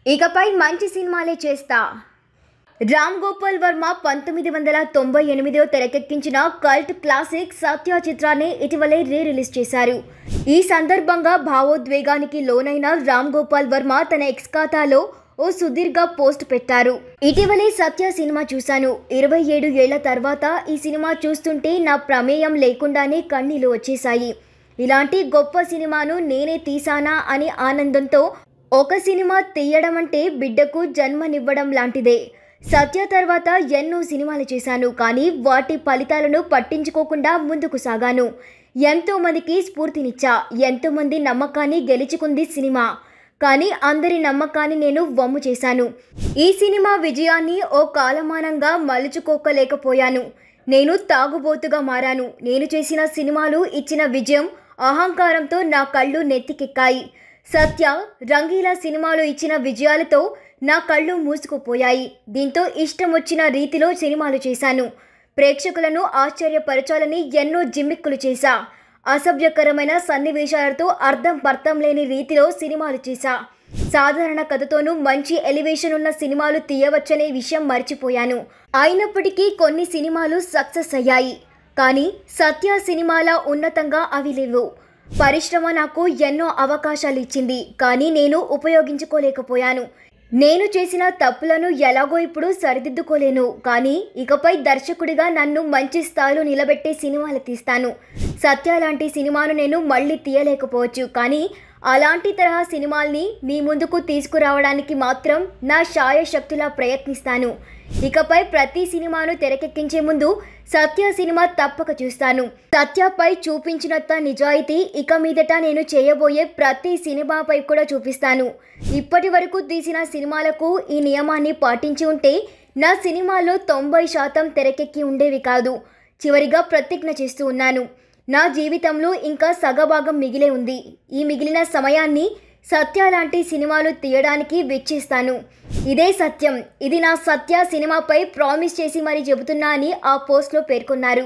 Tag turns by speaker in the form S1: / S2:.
S1: ఇకపై మంచి సినిమాలే చేస్తా. రామ్ గోపాల్ వర్మ 1998లో తెరకెక్కించిన కల్ట్ క్లాసిక్ సత్య చిత్రాన్ని ఇటీవలే రిలీజ్ చేశారు. ఈ సందర్భంగా భావోద్వేగానికి లోనైన రామ్ గోపాల్ వర్మ తన ఎక్స్ ఖాతాలో ఓ సుదీర్ఘ పోస్ట్ పెట్టారు. ఇటీవలే సత్య సినిమా చూశాను. 27 ఏళ్ల తర్వాత ఈ సినిమా చూస్తుంటే నా ప్రమేయం లేకుండానే కన్నీళ్లు వచ్చేశాయి. ఇలాంటి గొప్ప సినిమాను నేనే తీసానా అని ఆనందంతో ఒక సినిమా తీయడం అంటే బిడ్డకు జన్మనివ్వడం లాంటిదే. సత్య తర్వాత ఎన్నో సినిమాలు చేశాను, కానీ వాటి ఫలితాలను పట్టించుకోకుండా ముందుకు సాగాను. ఎంతోమందికి స్ఫూర్తినిచ్చా, ఎంతోమంది నమ్మకాన్ని గెలుచుకుంది సినిమా. కానీ అందరి నమ్మకాన్ని నేను వమ్ము చేశాను. ఈ సినిమా విజయాన్ని ఓ కాలమానంగా మలుచుకోలేకపోయాను. నేను తాగుబోతుగా మారాను. నేను చేసిన సినిమాలు ఇచ్చిన విజయం, అహంకారంతో నా కళ్ళు నెత్తికెక్కాయి. సత్య, రంగీలా సినిమాలు ఇచ్చిన విజయాలతో నా కళ్ళు మూసుకుపోయాయి. దీంతో ఇష్టం వచ్చిన రీతిలో సినిమాలు చేశాను. ప్రేక్షకులను ఆశ్చర్యపరచాలని ఎన్నో జిమ్మిక్కులు చేశా. అసభ్యకరమైన సన్నివేశాలతో అర్థం లేని రీతిలో సినిమాలు చేశా. సాధారణ కథతోనూ మంచి ఎలివేషన్ ఉన్న సినిమాలు తీయవచ్చనే విషయం మర్చిపోయాను. అయినప్పటికీ కొన్ని సినిమాలు సక్సెస్ అయ్యాయి, కానీ సత్య సినిమాల ఉన్నతంగా అవి లేవు. పరిశ్రమ నాకు ఎన్నో అవకాశాలు ఇచ్చింది, కానీ నేను ఉపయోగించుకోలేకపోయాను. నేను చేసిన తప్పులను ఎలాగో ఇప్పుడు సరిదిద్దుకోలేను, కానీ ఇకపై దర్శకుడిగా నన్ను మంచి స్థాయిలో నిలబెట్టే సినిమాలు తీస్తాను. సత్య లాంటి సినిమాను నేను మళ్ళీ తీయలేకపోవచ్చు, కానీ అలాంటి తరహా సినిమాల్ని మీ ముందుకు తీసుకురావడానికి మాత్రం నా శాయశక్తులా ప్రయత్నిస్తాను. ఇకపై ప్రతి సినిమాను తెరకెక్కించే ముందు సత్య సినిమా తప్పక చూస్తాను. సత్యపై చూపించినంత నిజాయితీ ఇక మీదట నేను చేయబోయే ప్రతి సినిమాపై కూడా చూపిస్తాను. ఇప్పటి వరకు తీసిన సినిమాలకు ఈ నియమాన్ని పాటించి ఉంటే నా సినిమాల్లో 90% తెరకెక్కి ఉండేవి కాదు. చివరిగా ప్రతిజ్ఞ చేస్తూ ఉన్నాను. నా జీవితంలో ఇంకా సగభాగం మిగిలే ఉంది. ఈ మిగిలిన సమయాన్ని సత్య లాంటి సినిమాలు తీయడానికి వెచ్చిస్తాను. ఇదే సత్యం. ఇది నా సత్య సినిమాపై ప్రామిస్ చేసి మరీ చెబుతున్నా అని ఆ పోస్ట్లో పేర్కొన్నారు.